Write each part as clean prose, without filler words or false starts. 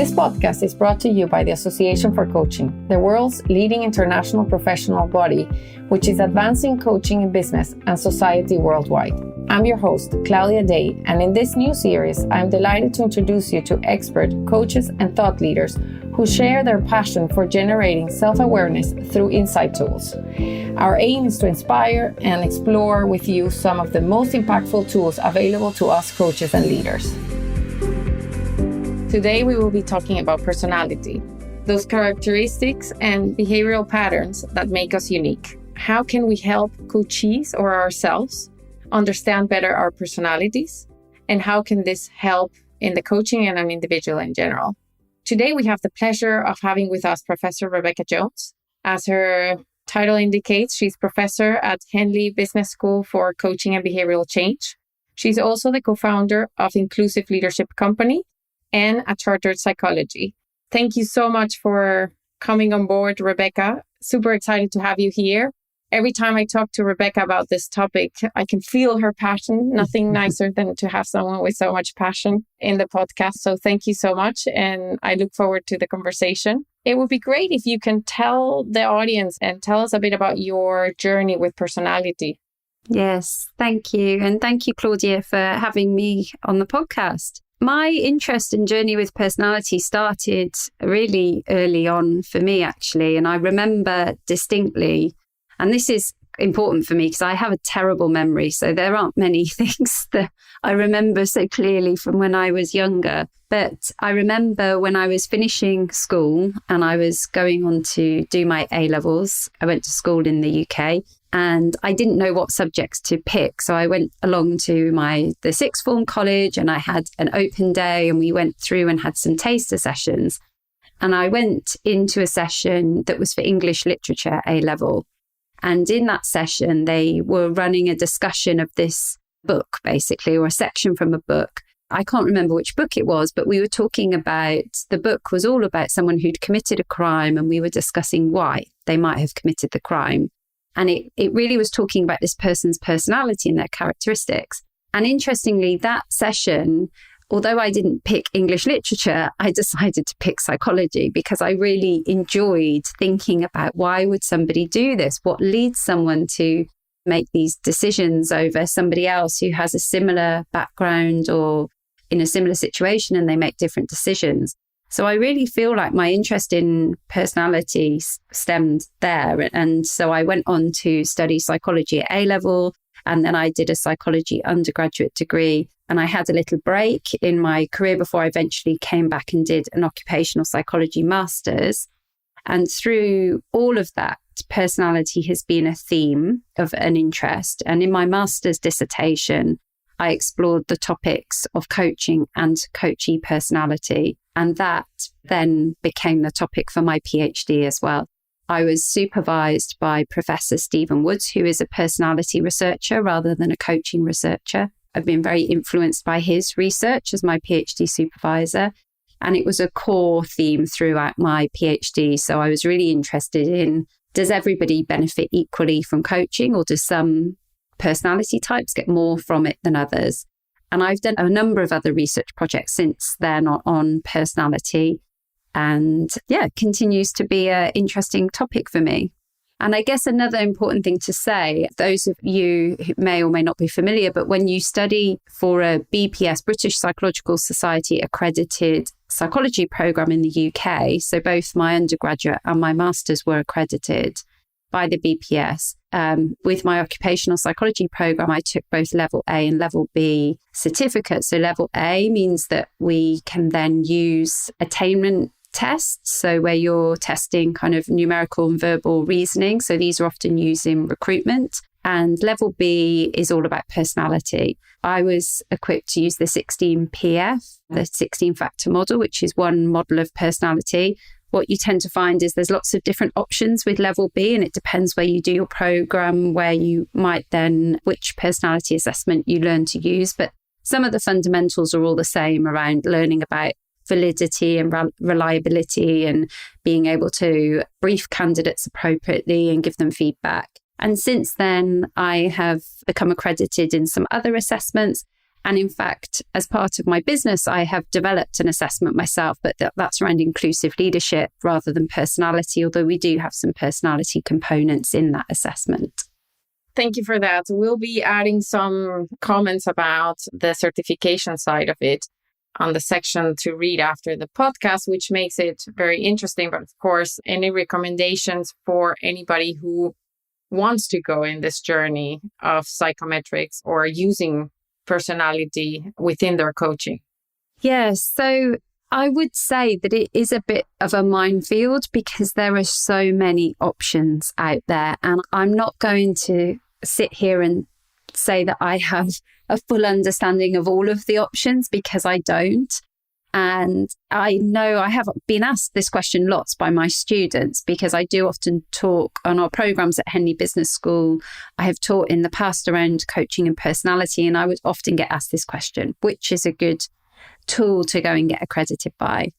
This podcast is brought to you by the Association for Coaching, the world's leading international professional body, which is advancing coaching in business and society worldwide. I'm your host, Claudia Day, and in this new series, I'm delighted to introduce you to expert coaches and thought leaders who share their passion for generating self-awareness through insight tools. Our aim is to inspire and explore with you some of the most impactful tools available to us coaches and leaders. Today, we will be talking about personality, those characteristics and behavioral patterns that make us unique. How can we help coachees or ourselves understand better our personalities? And how can this help in the coaching and an individual in general? Today, we have the pleasure of having with us Professor Rebecca Jones. As her title indicates, she's professor at Henley Business School for Coaching and Behavioral Change. She's also the co-founder of Inclusive Leadership Company and a chartered psychology. Thank you so much for coming on board, Rebecca. Super excited to have you here. Every time I talk to Rebecca about this topic, I can feel her passion. Nothing nicer than to have someone with so much passion in the podcast. So thank you so much. And I look forward to the conversation. It would be great if you can tell the audience and tell us a bit about your journey with personality. Yes, thank you. And thank you, Claudia, for having me on the podcast. My interest and journey with personality started really early on for me, actually. And I remember distinctly, and this is important for me because I have a terrible memory. So there aren't many things that I remember so clearly from when I was younger. But I remember when I was finishing school and I was going on to do my A-levels. I went to school in the UK. And I didn't know what subjects to pick. So I went along to the sixth form college and I had an open day and we went through and had some taster sessions. And I went into a session that was for English literature A-level. And in that session, they were running a discussion of this book, basically, or a section from a book. I can't remember which book it was, but we were talking about, the book was all about someone who'd committed a crime and we were discussing why they might have committed the crime. And it really was talking about this person's personality and their characteristics. And interestingly, that session, although I didn't pick English literature, I decided to pick psychology because I really enjoyed thinking about why would somebody do this? What leads someone to make these decisions over somebody else who has a similar background or in a similar situation and they make different decisions? So I really feel like my interest in personality stemmed there. And so I went on to study psychology at A-level, and then I did a psychology undergraduate degree. And I had a little break in my career before I eventually came back and did an occupational psychology master's. And through all of that, personality has been a theme of an interest. And in my master's dissertation, I explored the topics of coaching and coachee personality. And that then became the topic for my PhD as well. I was supervised by Professor Stephen Woods, who is a personality researcher rather than a coaching researcher. I've been very influenced by his research as my PhD supervisor. And it was a core theme throughout my PhD. So I was really interested in, does everybody benefit equally from coaching, or do some personality types get more from it than others? And I've done a number of other research projects since then on personality. And continues to be an interesting topic for me. And I guess another important thing to say, those of you who may or may not be familiar, but when you study for a BPS, British Psychological Society accredited psychology program in the UK, so both my undergraduate and my master's were accredited by the BPS. With my occupational psychology program, I took both level A and level B certificates. So level A means that we can then use attainment tests, so where you're testing kind of numerical and verbal reasoning. So these are often used in recruitment. And level B is all about personality. I was equipped to use the 16PF, the 16-factor model, which is one model of personality. What you tend to find is there's lots of different options with level B, and it depends where you do your program, where you might then, which personality assessment you learn to use. But some of the fundamentals are all the same around learning about validity and reliability and being able to brief candidates appropriately and give them feedback. And since then, I have become accredited in some other assessments. And in fact, as part of my business, I have developed an assessment myself, but that's around inclusive leadership rather than personality, although we do have some personality components in that assessment. Thank you for that. We'll be adding some comments about the certification side of it on the section to read after the podcast, which makes it very interesting. But of course, any recommendations for anybody who wants to go in this journey of psychometrics or using personality within their coaching? Yes. So I would say that it is a bit of a minefield because there are so many options out there. And I'm not going to sit here and say that I have a full understanding of all of the options because I don't. And I know I have been asked this question lots by my students because I do often talk on our programs at Henley Business School. I have taught in the past around coaching and personality, and I would often get asked this question, which is a good tool to go and get accredited by?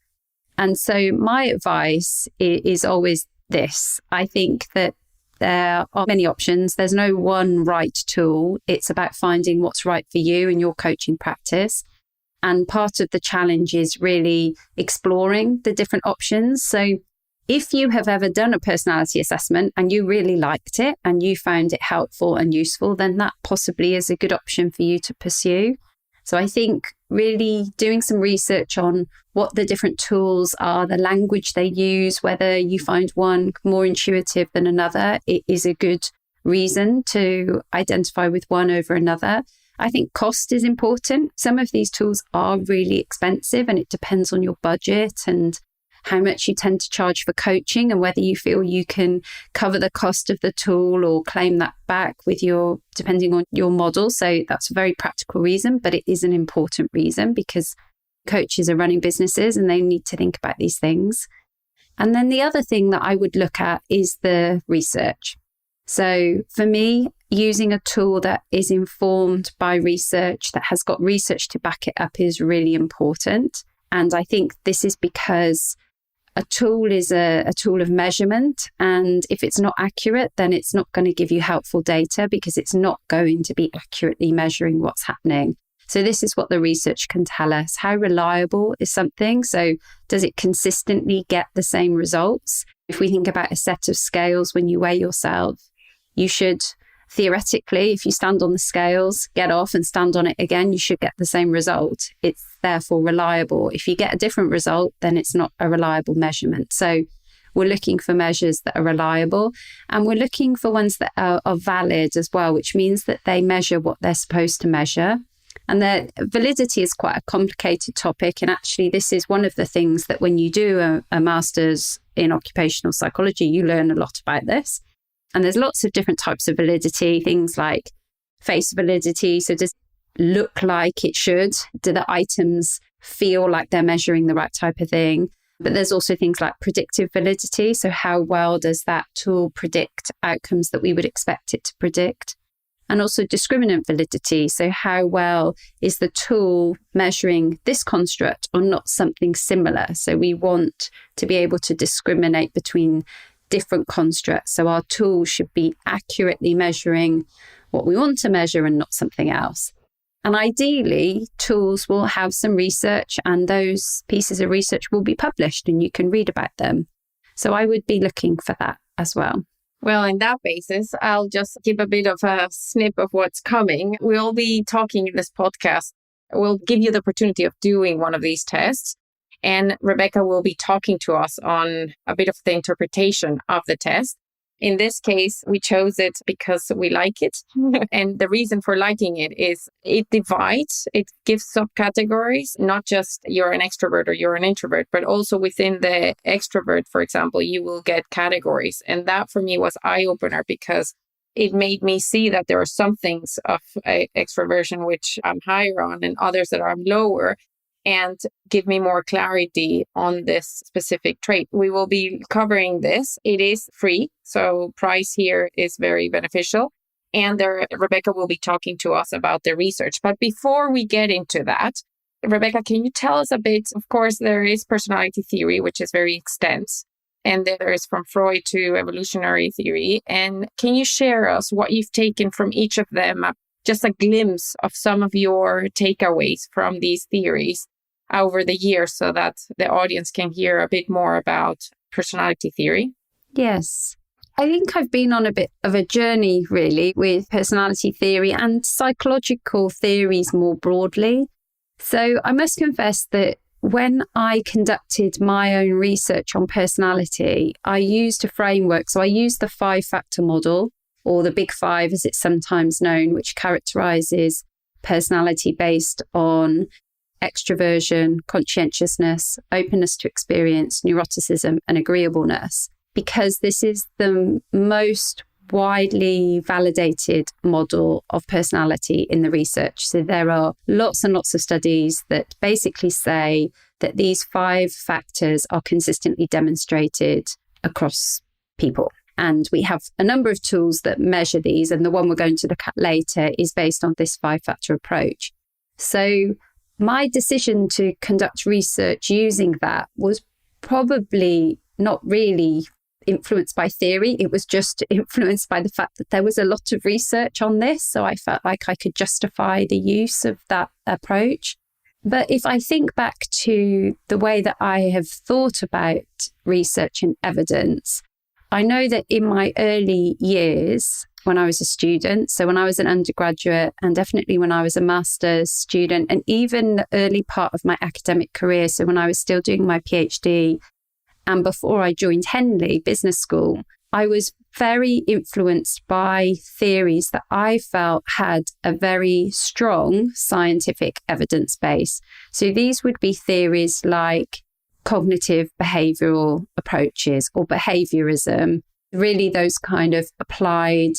And so my advice is always this. I think that there are many options. There's no one right tool. It's about finding what's right for you and your coaching practice. And part of the challenge is really exploring the different options. So if you have ever done a personality assessment and you really liked it and you found it helpful and useful, then that possibly is a good option for you to pursue. So I think really doing some research on what the different tools are, the language they use, whether you find one more intuitive than another, it is a good reason to identify with one over another. I think cost is important. Some of these tools are really expensive and it depends on your budget and how much you tend to charge for coaching and whether you feel you can cover the cost of the tool or claim that back with depending on your model. So that's a very practical reason, but it is an important reason because coaches are running businesses and they need to think about these things. And then the other thing that I would look at is the research. So for me, using a tool that is informed by research, that has got research to back it up is really important. And I think this is because a tool is a tool of measurement. And if it's not accurate, then it's not going to give you helpful data because it's not going to be accurately measuring what's happening. So this is what the research can tell us. How reliable is something? So does it consistently get the same results? If we think about a set of scales when you weigh yourself, you should theoretically, if you stand on the scales, get off and stand on it again, you should get the same result. It's therefore reliable. If you get a different result, then it's not a reliable measurement. So we're looking for measures that are reliable and we're looking for ones that are valid as well, which means that they measure what they're supposed to measure. And their validity is quite a complicated topic. And actually, this is one of the things that when you do a master's in occupational psychology, you learn a lot about this. And there's lots of different types of validity, things like face validity. So does it look like it should? Do the items feel like they're measuring the right type of thing? But there's also things like predictive validity. So how well does that tool predict outcomes that we would expect it to predict? And also discriminant validity. So how well is the tool measuring this construct or not something similar? So we want to be able to discriminate between different constructs. So our tool should be accurately measuring what we want to measure and not something else. And ideally, tools will have some research and those pieces of research will be published and you can read about them. So I would be looking for that as well. Well, in that basis, I'll just give a bit of a snip of what's coming. We'll be talking in this podcast. We'll give you the opportunity of doing one of these tests. And Rebecca will be talking to us on a bit of the interpretation of the test. In this case, we chose it because we like it. And the reason for liking it is it divides, it gives subcategories, not just you're an extrovert or you're an introvert, but also within the extrovert, for example, you will get categories. And that for me was eye-opener because it made me see that there are some things of extroversion which I'm higher on and others that I'm lower, and give me more clarity on this specific trait. We will be covering this. It is free, so price here is very beneficial. And Rebecca will be talking to us about the research. But before we get into that, Rebecca, can you tell us a bit? Of course, there is personality theory, which is very extensive. And there is from Freud to evolutionary theory. And can you share us what you've taken from each of them just a glimpse of some of your takeaways from these theories over the years so that the audience can hear a bit more about personality theory? Yes. I think I've been on a bit of a journey, really, with personality theory and psychological theories more broadly. So I must confess that when I conducted my own research on personality, I used a framework. So I used the 5-factor model, or the Big Five as it's sometimes known, which characterizes personality based on extroversion, conscientiousness, openness to experience, neuroticism, and agreeableness, because this is the most widely validated model of personality in the research. So there are lots and lots of studies that basically say that these 5 factors are consistently demonstrated across people. And we have a number of tools that measure these. And the one we're going to look at later is based on this 5-factor approach. So my decision to conduct research using that was probably not really influenced by theory. It was just influenced by the fact that there was a lot of research on this. So I felt like I could justify the use of that approach. But if I think back to the way that I have thought about research and evidence, I know that in my early years, when I was a student, so when I was an undergraduate and definitely when I was a master's student, and even the early part of my academic career, so when I was still doing my PhD and before I joined Henley Business School, I was very influenced by theories that I felt had a very strong scientific evidence base. So these would be theories like cognitive behavioral approaches or behaviorism, really those kind of applied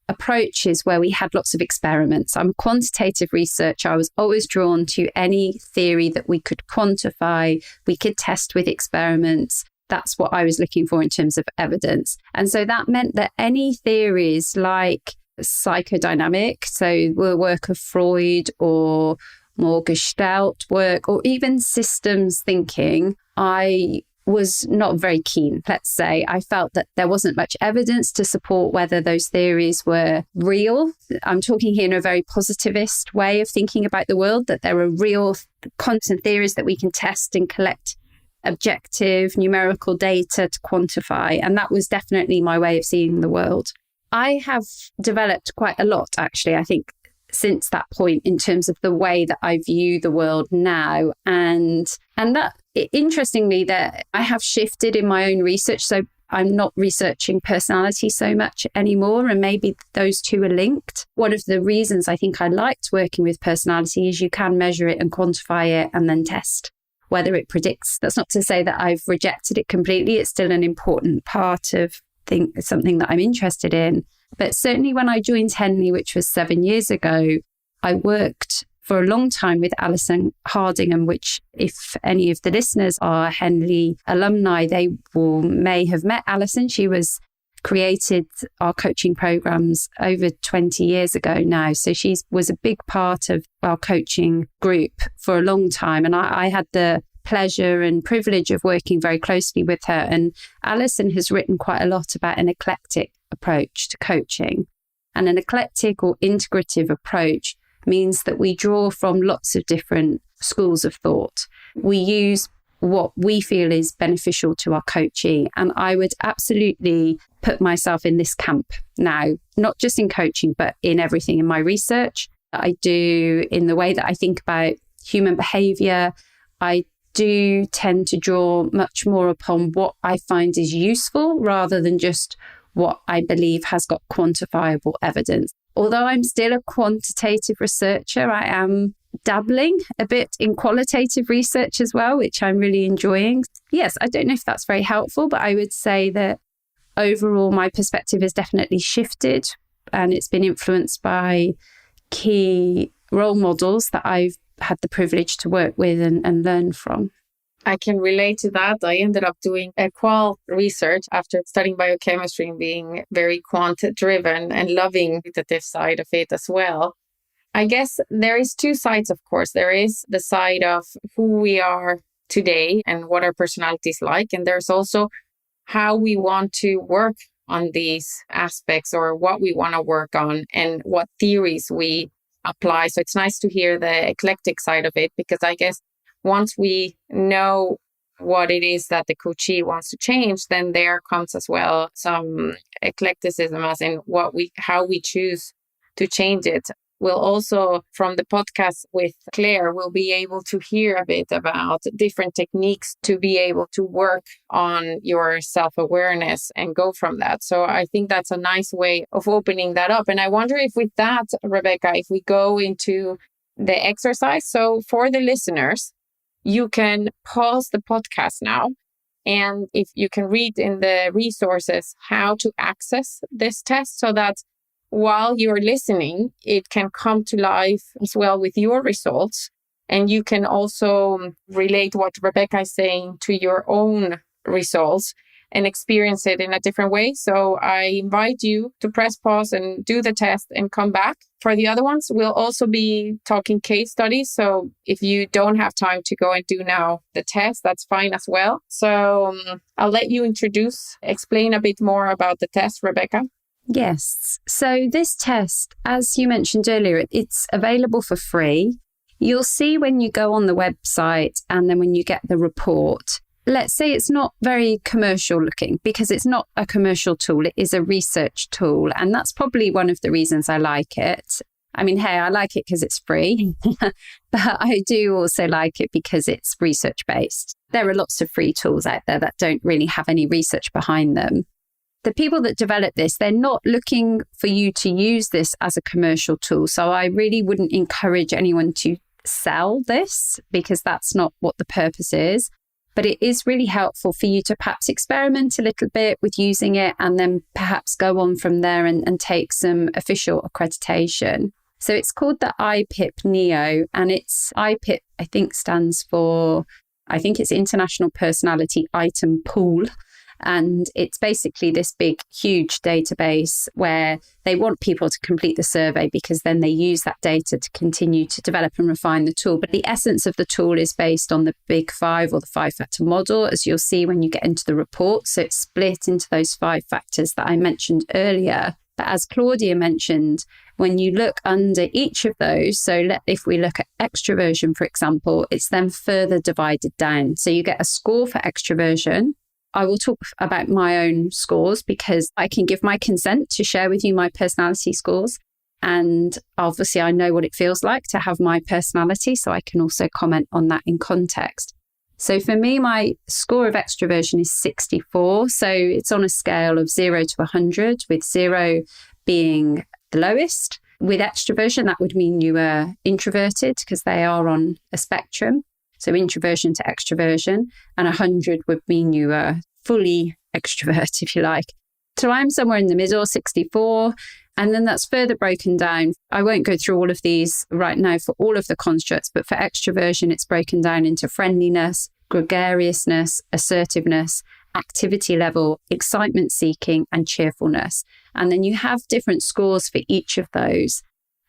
approaches where we had lots of experiments. I'm a quantitative researcher. I was always drawn to any theory that we could quantify, we could test with experiments. That's what I was looking for in terms of evidence. And so that meant that any theories like psychodynamic, so the work of Freud or more Gestalt work, or even systems thinking, I was not very keen, let's say. I felt that there wasn't much evidence to support whether those theories were real. I'm talking here in a very positivist way of thinking about the world, that there are real constant theories that we can test and collect objective numerical data to quantify. And that was definitely my way of seeing the world. I have developed quite a lot, actually, I think, since that point in terms of the way that I view the world now. And that, interestingly, that I have shifted in my own research. So I'm not researching personality so much anymore. And maybe those two are linked. One of the reasons I think I liked working with personality is you can measure it and quantify it and then test whether it predicts. That's not to say that I've rejected it completely. It's still an important part of something that I'm interested in. But certainly when I joined Henley, which was 7 years ago, I worked for a long time with Alison Hardingham, which if any of the listeners are Henley alumni, they may have met Alison. She created our coaching programs over 20 years ago now. So she was a big part of our coaching group for a long time. And I had the pleasure and privilege of working very closely with her. And Alison has written quite a lot about an eclectic approach to coaching. And an eclectic or integrative approach means that we draw from lots of different schools of thought. We use what we feel is beneficial to our coachee. And I would absolutely put myself in this camp now, not just in coaching, but in everything in my research that I do, in the way that I think about human behavior. I do tend to draw much more upon what I find is useful rather than just what I believe has got quantifiable evidence. Although I'm still a quantitative researcher, I am dabbling a bit in qualitative research as well, which I'm really enjoying. Yes, I don't know if that's very helpful, but I would say that overall my perspective has definitely shifted, and it's been influenced by key role models that I've had the privilege to work with and learn from. I can relate to that. I ended up doing a qual research after studying biochemistry and being very quant-driven and loving the quantitative side of it as well. I guess there is two sides, of course. There is the side of who we are today and what our personality is like. And there's also how we want to work on these aspects or what we want to work on and what theories we apply. So it's nice to hear the eclectic side of it, because I guess once we know what it is that the coachee wants to change, then there comes as well some eclecticism, as in how we choose to change it. We'll also, from the podcast with Claire, we'll be able to hear a bit about different techniques to be able to work on your self-awareness and go from that. So I think that's a nice way of opening that up. And I wonder if with that, Rebecca, if we go into the exercise. So for the listeners, you can pause the podcast now. And if you can read in the resources how to access this test, so that while you're listening, it can come to life as well with your results. And you can also relate what Rebecca is saying to your own results and experience it in a different way. So I invite you to press pause and do the test and come back. For the other ones, we'll also be talking case studies. So if you don't have time to go and do now the test, that's fine as well. So I'll let you explain a bit more about the test, Rebecca. Yes. So this test, as you mentioned earlier, it's available for free. You'll see when you go on the website and then when you get the report, let's say it's not very commercial looking, because it's not a commercial tool. It is a research tool. And that's probably one of the reasons I like it. I mean, hey, I like it because it's free, but I do also like it because it's research based. There are lots of free tools out there that don't really have any research behind them. The people that develop this, they're not looking for you to use this as a commercial tool. So I really wouldn't encourage anyone to sell this, because that's not what the purpose is. But it is really helpful for you to perhaps experiment a little bit with using it, and then perhaps go on from there and take some official accreditation. So it's called the IPIP Neo, and it's IPIP, I think stands for, it's International Personality Item Pool. And it's basically this big, huge database where they want people to complete the survey, because then they use that data to continue to develop and refine the tool. But the essence of the tool is based on the Big Five, or the 5-factor model, as you'll see when you get into the report. So it's split into those 5 factors that I mentioned earlier. But as Claudia mentioned, when you look under each of those, if we look at extroversion, for example, it's then further divided down. So you get a score for extroversion. I will talk about my own scores, because I can give my consent to share with you my personality scores. And obviously I know what it feels like to have my personality, so I can also comment on that in context. So for me, my score of extroversion is 64. So it's on a scale of 0 to 100, with 0 being the lowest. With extroversion, that would mean you are introverted, because they are on a spectrum. So introversion to extroversion, and 100 would mean you are fully extrovert, if you like. So I'm somewhere in the middle, 64. And then that's further broken down. I won't go through all of these right now for all of the constructs, but for extroversion, it's broken down into friendliness, gregariousness, assertiveness, activity level, excitement seeking, and cheerfulness. And then you have different scores for each of those.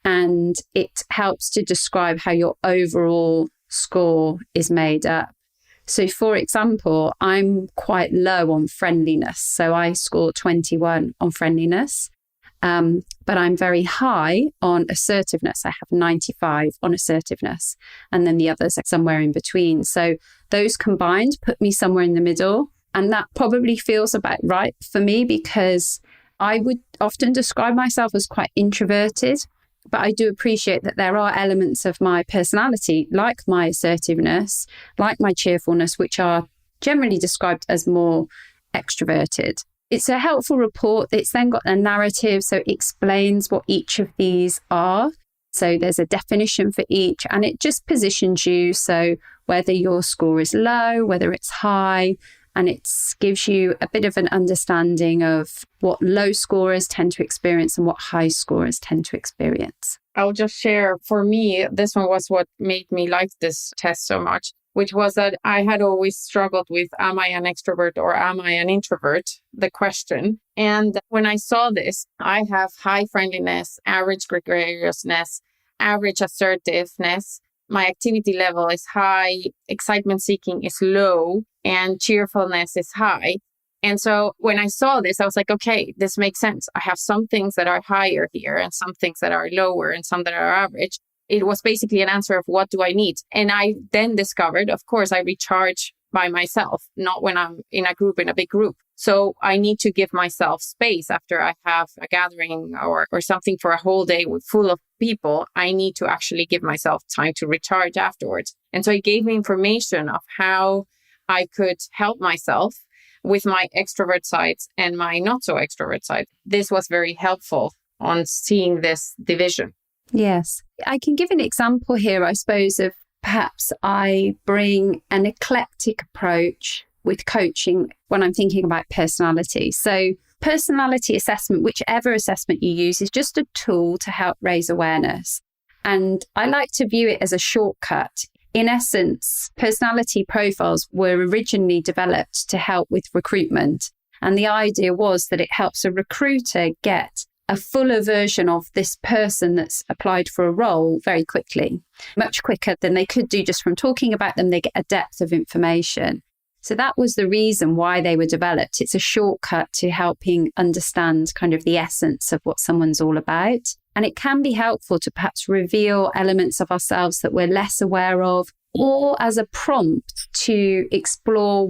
And it helps to describe how your overall score is made up. So for example, I'm quite low on friendliness. So I score 21 on friendliness, but I'm very high on assertiveness. I have 95 on assertiveness, and then the others are somewhere in between. So those combined put me somewhere in the middle. And that probably feels about right for me, because I would often describe myself as quite introverted. But I do appreciate that there are elements of my personality, like my assertiveness, like my cheerfulness, which are generally described as more extroverted. It's a helpful report. It's then got a narrative, so it explains what each of these are. So there's a definition for each, and it just positions you. So whether your score is low, whether it's high, and it gives you a bit of an understanding of what low scorers tend to experience and what high scorers tend to experience. I'll just share, for me, this one was what made me like this test so much, which was that I had always struggled with, am I an extrovert or am I an introvert? The question. And when I saw this, I have high friendliness, average gregariousness, average assertiveness. My activity level is high, excitement seeking is low, and cheerfulness is high. And so when I saw this, I was like, okay, this makes sense. I have some things that are higher here and some things that are lower and some that are average. It was basically an answer of what do I need? And I then discovered, of course, I recharge by myself, not when I'm in a group, in a big group. So I need to give myself space after I have a gathering or something for a whole day full of people. I need to actually give myself time to recharge afterwards. And so it gave me information of how I could help myself with my extrovert sides and my not so extrovert side. This was very helpful on seeing this division. Yes. I can give an example here, I suppose, of perhaps I bring an eclectic approach with coaching when I'm thinking about personality. So personality assessment, whichever assessment you use, is just a tool to help raise awareness. And I like to view it as a shortcut. In essence, personality profiles were originally developed to help with recruitment. And the idea was that it helps a recruiter get a fuller version of this person that's applied for a role very quickly, much quicker than they could do just from talking about them. They get a depth of information. So that was the reason why they were developed. It's a shortcut to helping understand kind of the essence of what someone's all about. And it can be helpful to perhaps reveal elements of ourselves that we're less aware of, or as a prompt to explore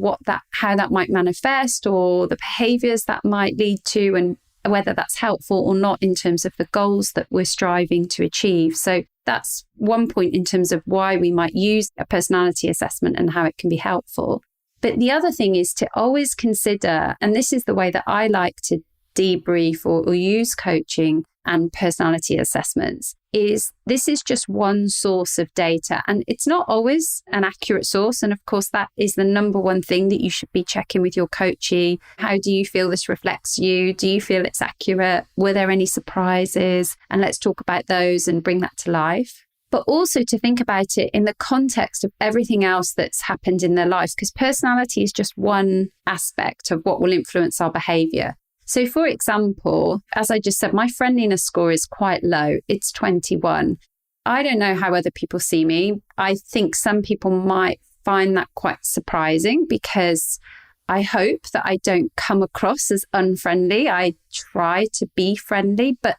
how that might manifest or the behaviors that might lead to, and whether that's helpful or not in terms of the goals that we're striving to achieve. So that's one point in terms of why we might use a personality assessment and how it can be helpful. But the other thing is to always consider, and this is the way that I like to debrief or use coaching and personality assessments, is this is just one source of data, and it's not always an accurate source. And of course, that is the number one thing that you should be checking with your coachee. How do you feel this reflects you? Do you feel it's accurate? Were there any surprises? And let's talk about those and bring that to life. But also to think about it in the context of everything else that's happened in their life, because personality is just one aspect of what will influence our behavior. So for example, as I just said, my friendliness score is quite low. It's 21. I don't know how other people see me. I think some people might find that quite surprising because I hope that I don't come across as unfriendly. I try to be friendly, but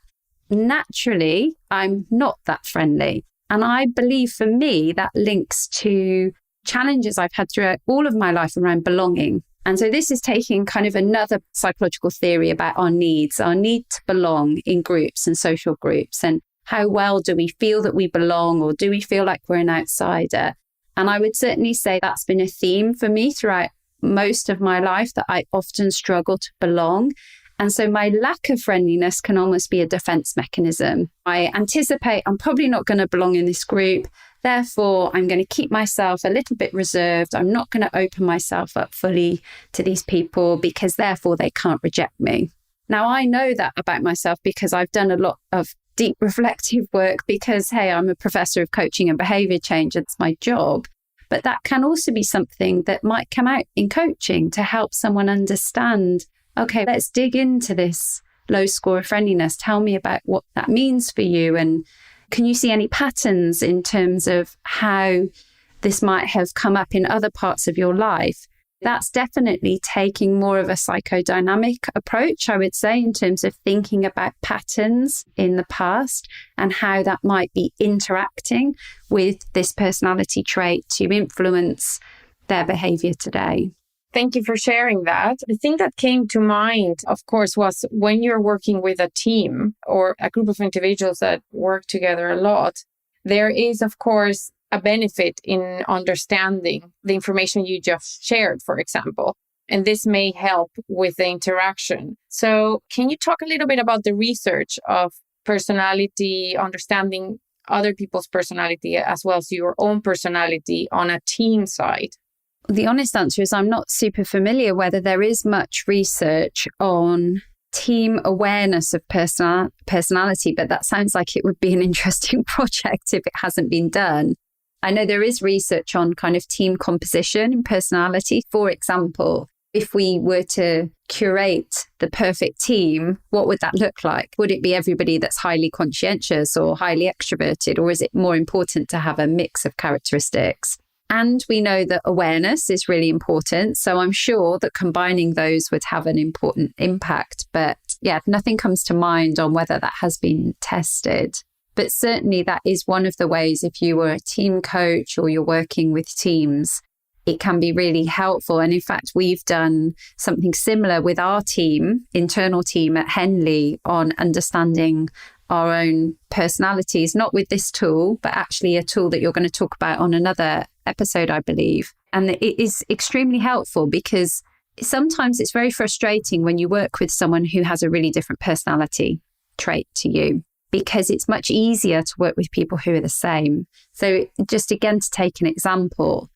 naturally, I'm not that friendly. And I believe for me, that links to challenges I've had throughout all of my life around belonging. And so this is taking kind of another psychological theory about our need to belong in groups and social groups, and how well do we feel that we belong, or do we feel like we're an outsider? And I would certainly say that's been a theme for me throughout most of my life, that I often struggle to belong. And so my lack of friendliness can almost be a defense mechanism. I anticipate I'm probably not going to belong in this group. Therefore, I'm going to keep myself a little bit reserved. I'm not going to open myself up fully to these people because therefore they can't reject me. Now, I know that about myself because I've done a lot of deep reflective work because, hey, I'm a professor of coaching and behavior change. It's my job. But that can also be something that might come out in coaching to help someone understand, okay, let's dig into this low score of friendliness. Tell me about what that means for you. And can you see any patterns in terms of how this might have come up in other parts of your life? That's definitely taking more of a psychodynamic approach, I would say, in terms of thinking about patterns in the past and how that might be interacting with this personality trait to influence their behavior today. Thank you for sharing that. The thing that came to mind, of course, was when you're working with a team or a group of individuals that work together a lot, there is, of course, a benefit in understanding the information you just shared, for example. And this may help with the interaction. So can you talk a little bit about the research of personality, understanding other people's personality as well as your own personality on a team side? The honest answer is I'm not super familiar whether there is much research on team awareness of personality, but that sounds like it would be an interesting project if it hasn't been done. I know there is research on kind of team composition and personality. For example, if we were to curate the perfect team, what would that look like? Would it be everybody that's highly conscientious or highly extroverted, or is it more important to have a mix of characteristics? And we know that awareness is really important. So I'm sure that combining those would have an important impact. But yeah, nothing comes to mind on whether that has been tested. But certainly that is one of the ways, if you were a team coach or you're working with teams, it can be really helpful. And in fact, we've done something similar with our team, internal team at Henley, on understanding our own personalities, not with this tool, but actually a tool that you're going to talk about on another episode, I believe. And it is extremely helpful because sometimes it's very frustrating when you work with someone who has a really different personality trait to you, because it's much easier to work with people who are the same. So just again, to take an example,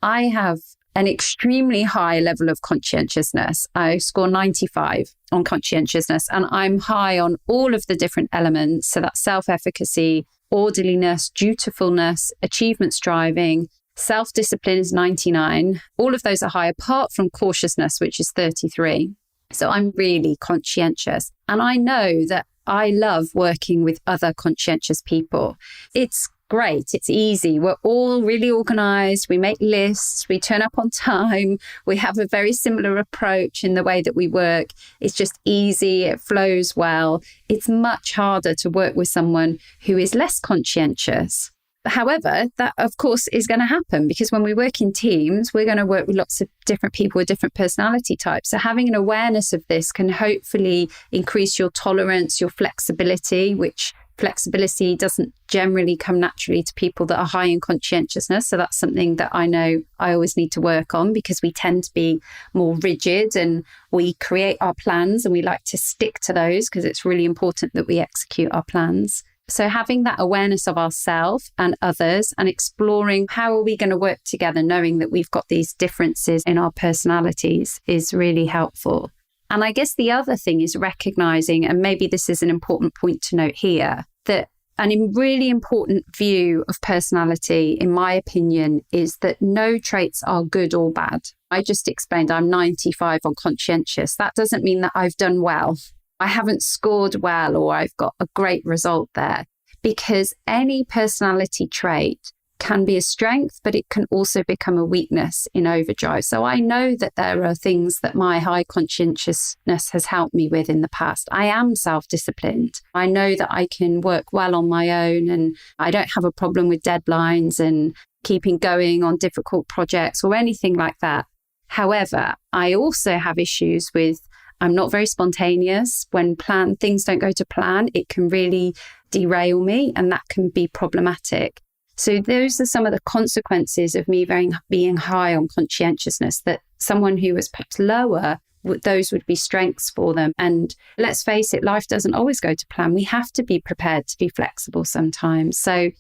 I have an extremely high level of conscientiousness. I score 95 on conscientiousness, and I'm high on all of the different elements. So that's self-efficacy, orderliness, dutifulness, achievement striving, self-discipline is 99. All of those are high apart from cautiousness, which is 33. So I'm really conscientious. And I know that I love working with other conscientious people. It's great. It's easy. We're all really organized. We make lists. We turn up on time. We have a very similar approach in the way that we work. It's just easy. It flows well. It's much harder to work with someone who is less conscientious. However, that of course is going to happen because when we work in teams, we're going to work with lots of different people with different personality types. So having an awareness of this can hopefully increase your tolerance, your flexibility, which flexibility doesn't generally come naturally to people that are high in conscientiousness. So that's something that I know I always need to work on because we tend to be more rigid and we create our plans and we like to stick to those because it's really important that we execute our plans. So having that awareness of ourselves and others and exploring how are we going to work together, knowing that we've got these differences in our personalities is really helpful. And I guess the other thing is recognizing, and maybe this is an important point to note here, that a really important view of personality, in my opinion, is that no traits are good or bad. I just explained I'm 95 on conscientious. That doesn't mean that I've done well. I haven't scored well or I've got a great result there, because any personality trait can be a strength, but it can also become a weakness in overdrive. So I know that there are things that my high conscientiousness has helped me with in the past. I am self-disciplined. I know that I can work well on my own and I don't have a problem with deadlines and keeping going on difficult projects or anything like that. However, I also have issues with I'm not very spontaneous. When things don't go to plan, it can really derail me and that can be problematic. So those are some of the consequences of me being high on conscientiousness, that someone who was perhaps lower, those would be strengths for them. And let's face it, life doesn't always go to plan. We have to be prepared to be flexible sometimes. So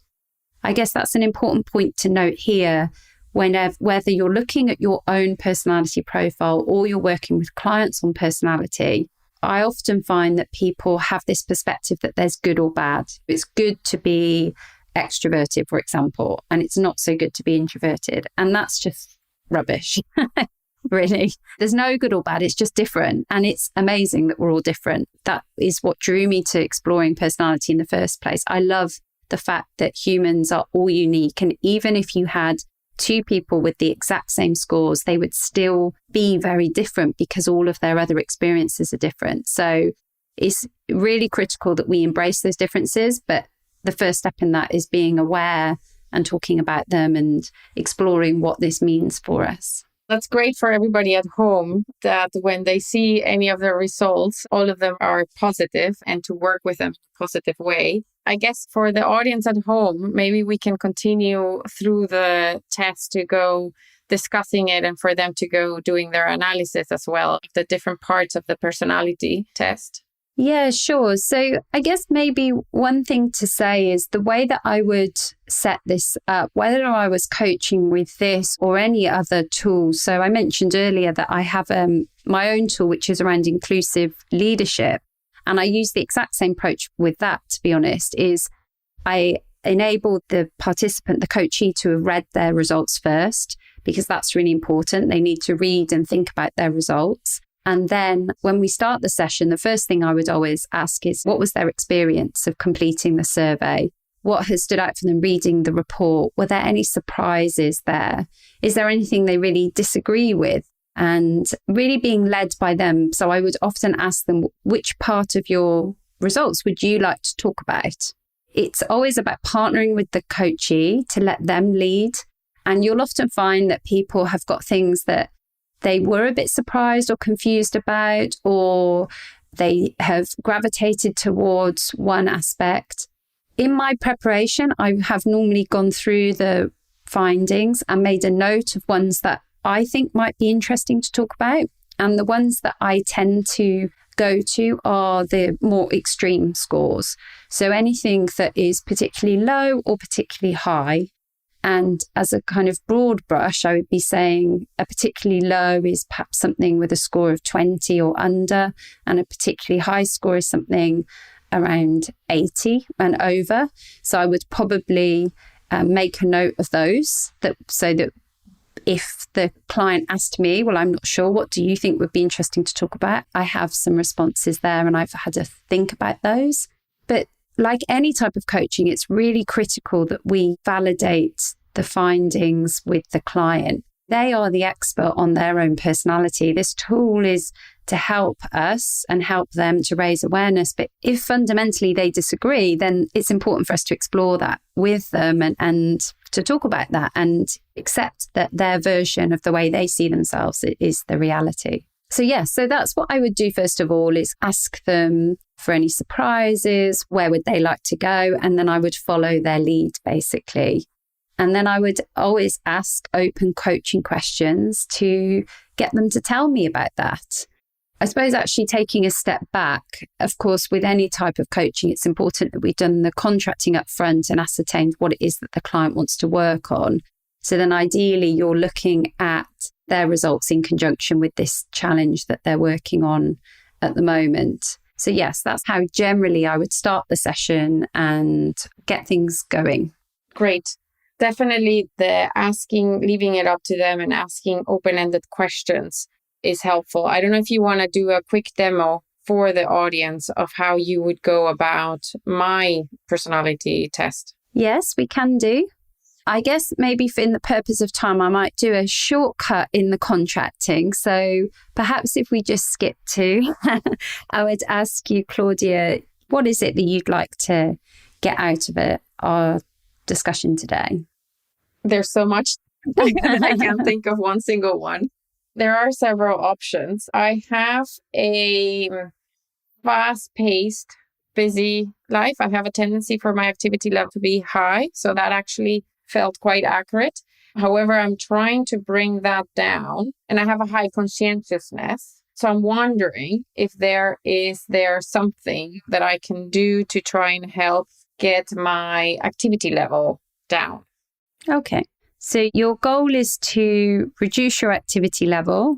I guess that's an important point to note here. Whether you're looking at your own personality profile or you're working with clients on personality, I often find that people have this perspective that there's good or bad. It's good to be extroverted, for example, and it's not so good to be introverted. And that's just rubbish, really. There's no good or bad. It's just different. And it's amazing that we're all different. That is what drew me to exploring personality in the first place. I love the fact that humans are all unique. And even if you had two people with the exact same scores, they would still be very different because all of their other experiences are different. So it's really critical that we embrace those differences. But the first step in that is being aware and talking about them and exploring what this means for us. That's great for everybody at home, that when they see any of their results, all of them are positive and to work with them in a positive way. I guess for the audience at home, maybe we can continue through the test to go discussing it and for them to go doing their analysis as well of the different parts of the personality test. Yeah, sure. So I guess maybe one thing to say is the way that I would set this up, whether I was coaching with this or any other tool. So I mentioned earlier that I have my own tool, which is around inclusive leadership. And I use the exact same approach with that, to be honest, is I enable the participant, the coachee, to have read their results first, because that's really important. They need to read and think about their results. And then when we start the session, the first thing I would always ask is, what was their experience of completing the survey? what has stood out for them reading the report? Were there any surprises there? Is there anything they really disagree with? And really being led by them. So I would often ask them, which part of your results would you like to talk about? It's always about partnering with the coachee to let them lead. And you'll often find that people have got things that they were a bit surprised or confused about, or they have gravitated towards one aspect. In my preparation, I have normally gone through the findings and made a note of ones that I think might be interesting to talk about. And the ones that I tend to go to are the more extreme scores. So anything that is particularly low or particularly high. And as a kind of broad brush, I would be saying a particularly low is perhaps something with a score of 20 or under, and a particularly high score is something around 80 and over. So I would probably make a note of those so that if the client asked me, well, I'm not sure, what do you think would be interesting to talk about? I have some responses there and I've had to think about those. But like any type of coaching, it's really critical that we validate the findings with the client. They are the expert on their own personality. This tool is to help us and help them to raise awareness. But if fundamentally they disagree, then it's important for us to explore that with them and to talk about that and accept that their version of the way they see themselves is the reality. So that's what I would do first of all, is ask them for any surprises, where would they like to go? And then I would follow their lead, basically. And then I would always ask open coaching questions to get them to tell me about that. I suppose actually taking a step back, of course, with any type of coaching, it's important that we've done the contracting up front and ascertained what it is that the client wants to work on. So then ideally you're looking at their results in conjunction with this challenge that they're working on at the moment. So yes, that's how generally I would start the session and get things going. Great. Definitely the asking, leaving it up to them and asking open-ended questions is helpful. I don't know if you want to do a quick demo for the audience of how you would go about my personality test. Yes, we can do. I guess maybe in the purpose of time, I might do a shortcut in the contracting. So perhaps if we just skip to, I would ask you, Claudia, what is it that you'd like to get out of our discussion today? There's so much. I can't think of one single one. There are several options. I have a fast-paced, busy life. I have a tendency for my activity level to be high. So that actually felt quite accurate. However, I'm trying to bring that down, and I have a high conscientiousness. So I'm wondering if there something that I can do to try and help get my activity level down. Okay. So your goal is to reduce your activity level.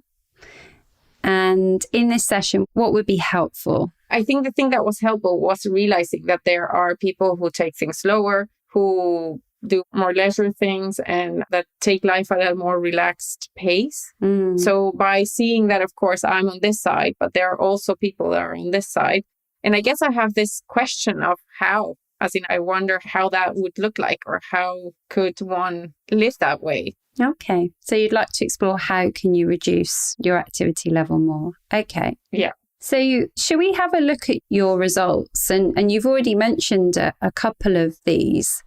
And in this session, what would be helpful? I think the thing that was helpful was realizing that there are people who take things slower, who do more leisure things, and that take life at a more relaxed pace. So by seeing that, of course, I'm on this side, but there are also people that are on this side. And I guess I have this question of how, as in, I wonder how that would look like, or how could one live that way? Okay. So you'd like to explore how can you reduce your activity level more? Okay. Yeah. So should we have a look at your results? And you've already mentioned a couple of these.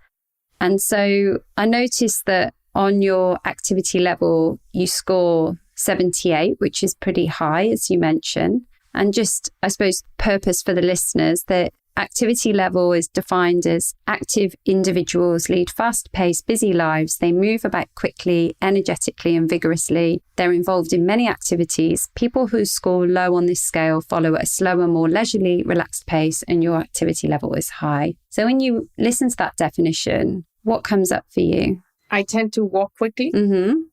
And so I noticed that on your activity level, you score 78, which is pretty high, as you mentioned. And just, I suppose, purpose for the listeners, that activity level is defined as active individuals lead fast-paced, busy lives. They move about quickly, energetically, and vigorously. They're involved in many activities. People who score low on this scale follow at a slower, more leisurely, relaxed pace, and your activity level is high. So when you listen to that definition, what comes up for you? I tend to walk quickly.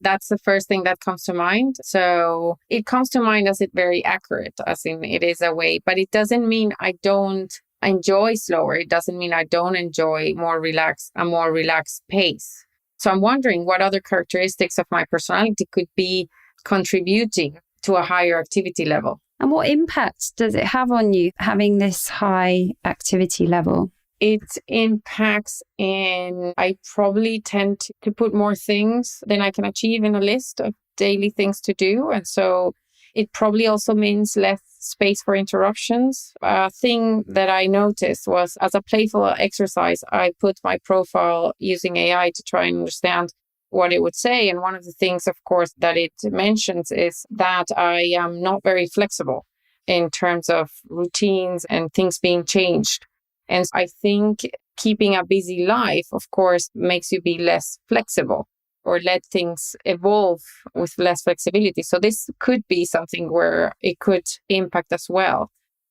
That's the first thing that comes to mind. So it comes to mind as it very accurate, as in it is a way, but it doesn't mean I don't enjoy slower. It doesn't mean I don't enjoy a more relaxed pace. So I'm wondering what other characteristics of my personality could be contributing to a higher activity level. And what impact does it have on you having this high activity level? it impacts in, I probably tend to put more things than I can achieve in a list of daily things to do. And so it probably also means less space for interruptions. A thing that I noticed was, as a playful exercise, I put my profile using AI to try and understand what it would say. And one of the things, of course, that it mentions is that I am not very flexible in terms of routines and things being changed. And I think keeping a busy life, of course, makes you be less flexible or let things evolve with less flexibility. So this could be something where it could impact as well.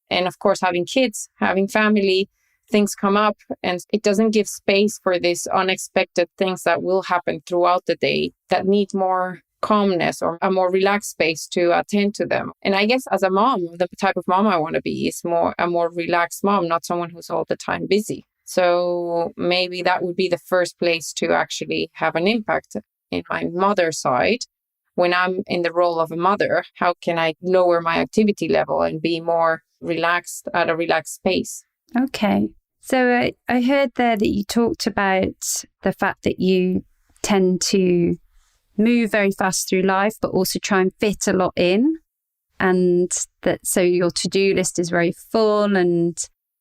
And of course, having kids, having family, things come up and it doesn't give space for these unexpected things that will happen throughout the day that need more calmness or a more relaxed space to attend to them. And I guess as a mom, the type of mom I want to be is a more relaxed mom, not someone who's all the time busy. So maybe that would be the first place to actually have an impact in my mother side. When I'm in the role of a mother, how can I lower my activity level and be more relaxed at a relaxed pace? Okay. So I heard there that you talked about the fact that you tend to move very fast through life, but also try and fit a lot in. And that so your to-do list is very full and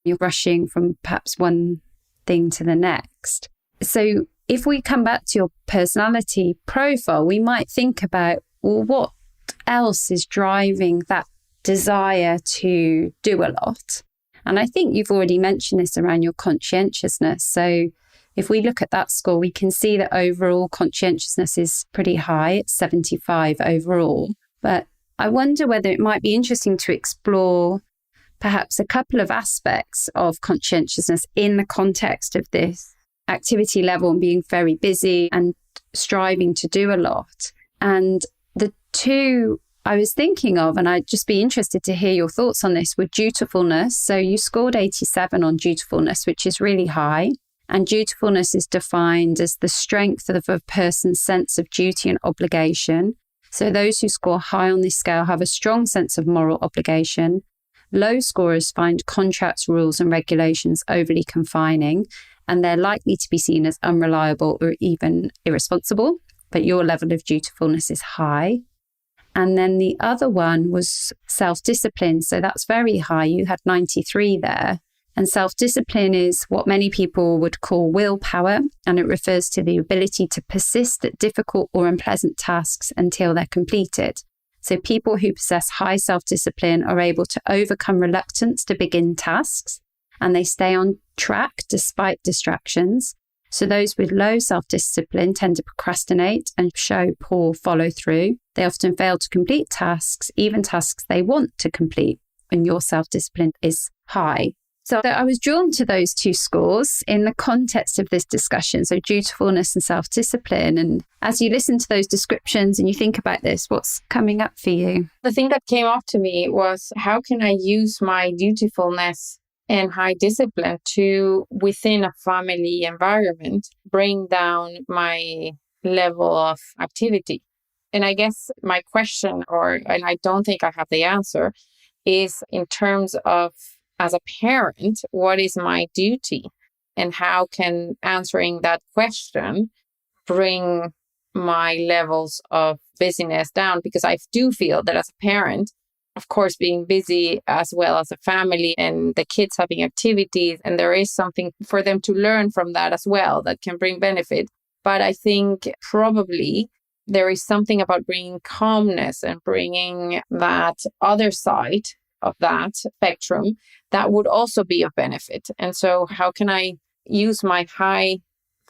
you're rushing from perhaps one thing to the next. So if we come back to your personality profile, we might think about, well, what else is driving that desire to do a lot? And I think you've already mentioned this around your conscientiousness. So if we look at that score, we can see that overall conscientiousness is pretty high. It's 75 overall. But I wonder whether it might be interesting to explore perhaps a couple of aspects of conscientiousness in the context of this activity level and being very busy and striving to do a lot. And the two I was thinking of, and I'd just be interested to hear your thoughts on this, were dutifulness. So you scored 87 on dutifulness, which is really high. And dutifulness is defined as the strength of a person's sense of duty and obligation. So those who score high on this scale have a strong sense of moral obligation. Low scorers find contracts, rules, and regulations overly confining, and they're likely to be seen as unreliable or even irresponsible. But your level of dutifulness is high. And then the other one was self-discipline. So that's very high. You had 93 there. And self-discipline is what many people would call willpower, and it refers to the ability to persist at difficult or unpleasant tasks until they're completed. So people who possess high self-discipline are able to overcome reluctance to begin tasks, and they stay on track despite distractions. So those with low self-discipline tend to procrastinate and show poor follow-through. They often fail to complete tasks, even tasks they want to complete, and your self-discipline is high. So I was drawn to those two scores in the context of this discussion, so dutifulness and self-discipline. And as you listen to those descriptions and you think about this, what's coming up for you? The thing that came up to me was, how can I use my dutifulness and high discipline to, within a family environment, bring down my level of activity? And I guess my question, and I don't think I have the answer, is in terms of, as a parent, what is my duty? And how can answering that question bring my levels of busyness down? Because I do feel that as a parent, of course, being busy as well as a family and the kids having activities, and there is something for them to learn from that as well that can bring benefit. But I think probably there is something about bringing calmness and bringing that other side of that spectrum that would also be of benefit. And so how can I use my high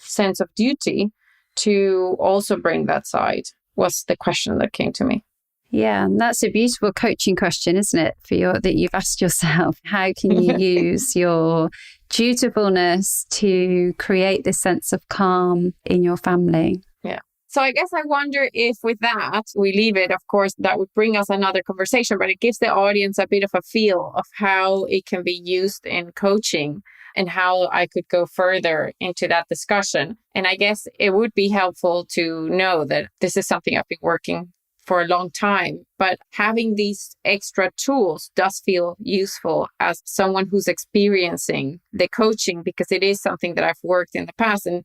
sense of duty to also bring that side, was the question that came to me. Yeah, and that's a beautiful coaching question, isn't it, that you've asked yourself? How can you use your dutifulness to create this sense of calm in your family? Yeah. So I guess I wonder if with that, we leave it. Of course, that would bring us another conversation, but it gives the audience a bit of a feel of how it can be used in coaching and how I could go further into that discussion. And I guess it would be helpful to know that this is something I've been working for a long time, but having these extra tools does feel useful as someone who's experiencing the coaching, because it is something that I've worked in the past. And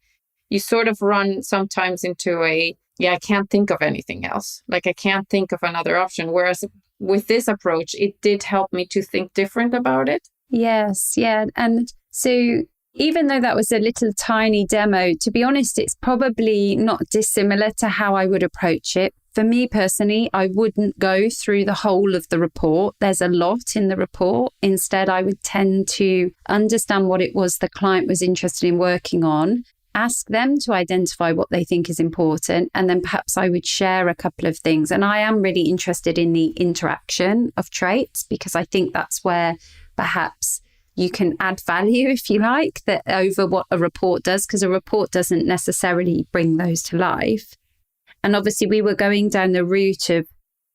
you sort of run sometimes into I can't think of anything else. Like I can't think of another option. Whereas with this approach, it did help me to think different about it. Yes, yeah. And so even though that was a little tiny demo, to be honest, it's probably not dissimilar to how I would approach it. For me personally, I wouldn't go through the whole of the report. There's a lot in the report. Instead, I would tend to understand what it was the client was interested in working on, ask them to identify what they think is important, and then perhaps I would share a couple of things. And I am really interested in the interaction of traits, because I think that's where perhaps you can add value, if you like, that over what a report does, because a report doesn't necessarily bring those to life. And obviously we were going down the route of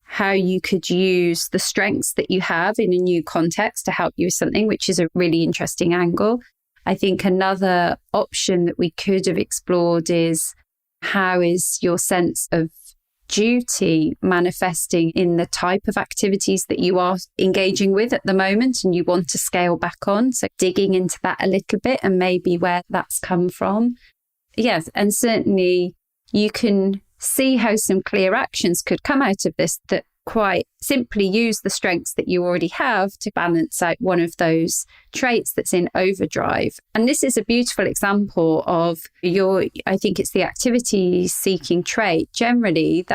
how you could use the strengths that you have in a new context to help you with something, which is a really interesting angle. I think another option that we could have explored is, how is your sense of duty manifesting in the type of activities that you are engaging with at the moment and you want to scale back on? So digging into that a little bit and maybe where that's come from. Yes, and certainly you can see how some clear actions could come out of this that quite simply use the strengths that you already have to balance out one of those traits that's in overdrive. And this is a beautiful example of I think it's the activity seeking trait. Generally,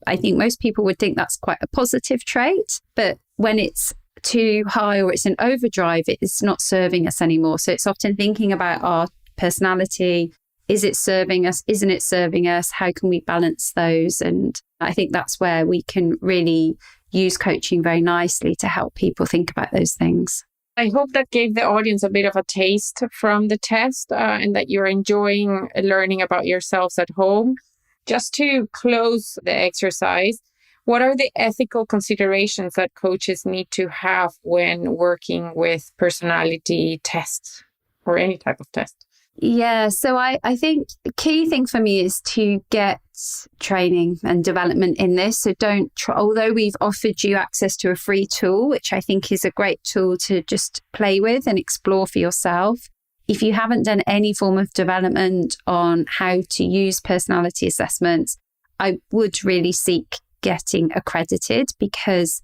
I think most people would think that's quite a positive trait, but when it's too high or it's in overdrive, it's not serving us anymore. So it's often thinking about our personality. Is it serving us? Isn't it serving us? How can we balance those? And I think that's where we can really use coaching very nicely to help people think about those things. I hope that gave the audience a bit of a taste from the test and that you're enjoying learning about yourselves at home. Just to close the exercise, what are the ethical considerations that coaches need to have when working with personality tests or any type of test? Yeah, so I think the key thing for me is to get training and development in this. So although we've offered you access to a free tool, which I think is a great tool to just play with and explore for yourself, if you haven't done any form of development on how to use personality assessments, I would really seek getting accredited, because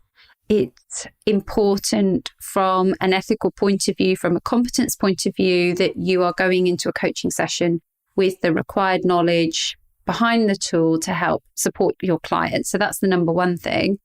it's important from an ethical point of view, from a competence point of view, that you are going into a coaching session with the required knowledge behind the tool to help support your client. So that's the number one thing.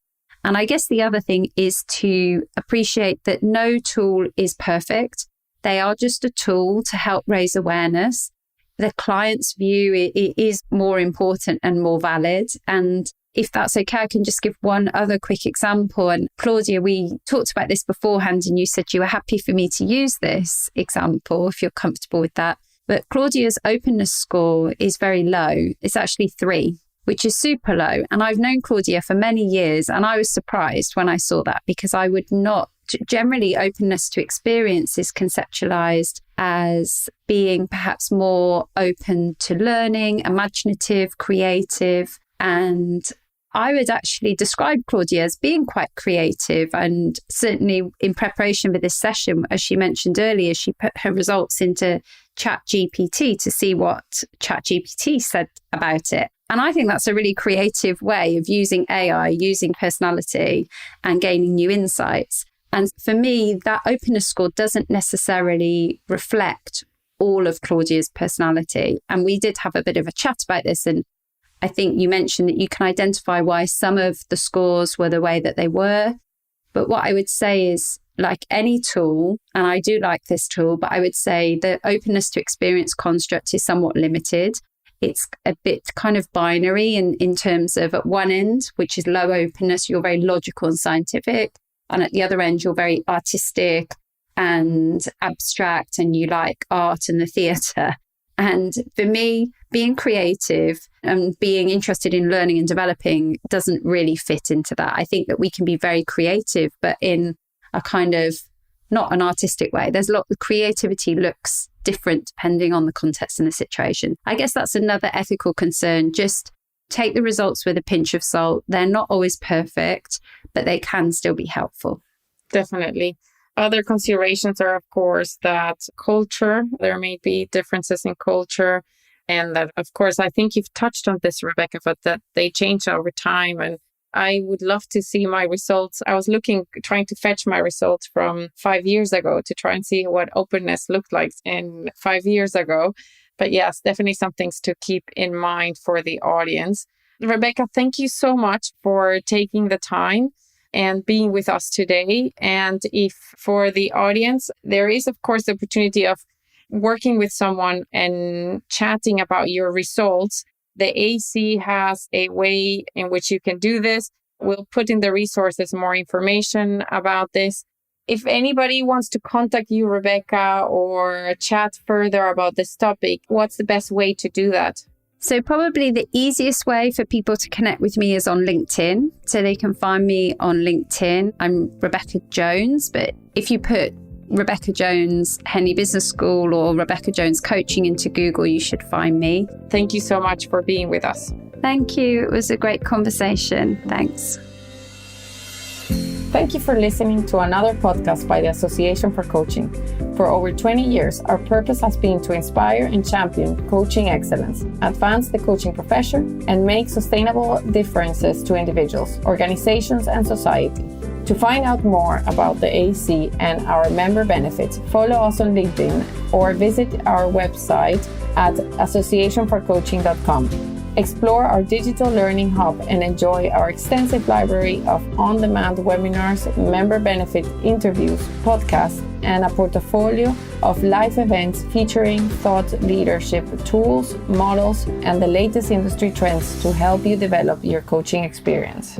And I guess the other thing is to appreciate that no tool is perfect. They are just a tool to help raise awareness. The client's view is more important and more valid. And if that's okay, I can just give one other quick example. And Claudia, we talked about this beforehand and you said you were happy for me to use this example if you're comfortable with that. But Claudia's openness score is very low. It's actually 3, which is super low. And I've known Claudia for many years, and I was surprised when I saw that, because I would not. Generally, openness to experience is conceptualized as being perhaps more open to learning, imaginative, creative. And I would actually describe Claudia as being quite creative. And certainly in preparation for this session, as she mentioned earlier, she put her results into ChatGPT to see what ChatGPT said about it. And I think that's a really creative way of using AI, using personality and gaining new insights. And for me, that openness score doesn't necessarily reflect all of Claudia's personality. And we did have a bit of a chat about this. And I think you mentioned that you can identify why some of the scores were the way that they were. But what I would say is, like any tool, and I do like this tool, but I would say the openness to experience construct is somewhat limited. It's a bit kind of binary in terms of, at one end, which is low openness, you're very logical and scientific. And at the other end, you're very artistic and abstract, and you like art and the theatre. And for me, being creative and being interested in learning and developing doesn't really fit into that. I think that we can be very creative, but in a kind of not an artistic way. There's a lot of creativity looks different depending on the context and the situation. I guess that's another ethical concern. Just take the results with a pinch of salt. They're not always perfect, but they can still be helpful. Definitely. Other considerations are, of course, that culture, there may be differences in culture. And that, of course, I think you've touched on this, Rebecca, but that they change over time. And I would love to see my results. I was trying to fetch my results from 5 years ago to try and see what openness looked like in 5 years ago. But yes, definitely some things to keep in mind for the audience. Rebecca, thank you so much for taking the time and being with us today. And if for the audience, there is, of course, the opportunity of working with someone and chatting about your results. The AC has a way in which you can do this. We'll put in the resources more information about this. If anybody wants to contact you, Rebecca, or chat further about this topic, what's the best way to do that? So probably the easiest way for people to connect with me is on LinkedIn. So they can find me on LinkedIn. I'm Rebecca Jones, but if you put Rebecca Jones Henley Business School or Rebecca Jones Coaching into Google, you should find me. Thank you so much for being with us. Thank you. It was a great conversation. Thanks. Thank you for listening to another podcast by the Association for Coaching. For over 20 years, our purpose has been to inspire and champion coaching excellence, advance the coaching profession, and make sustainable differences to individuals, organizations, and society. To find out more about the AC and our member benefits, follow us on LinkedIn or visit our website at associationforcoaching.com. Explore our digital learning hub and enjoy our extensive library of on-demand webinars, member benefit interviews, podcasts, and a portfolio of live events featuring thought leadership tools, models, and the latest industry trends to help you develop your coaching experience.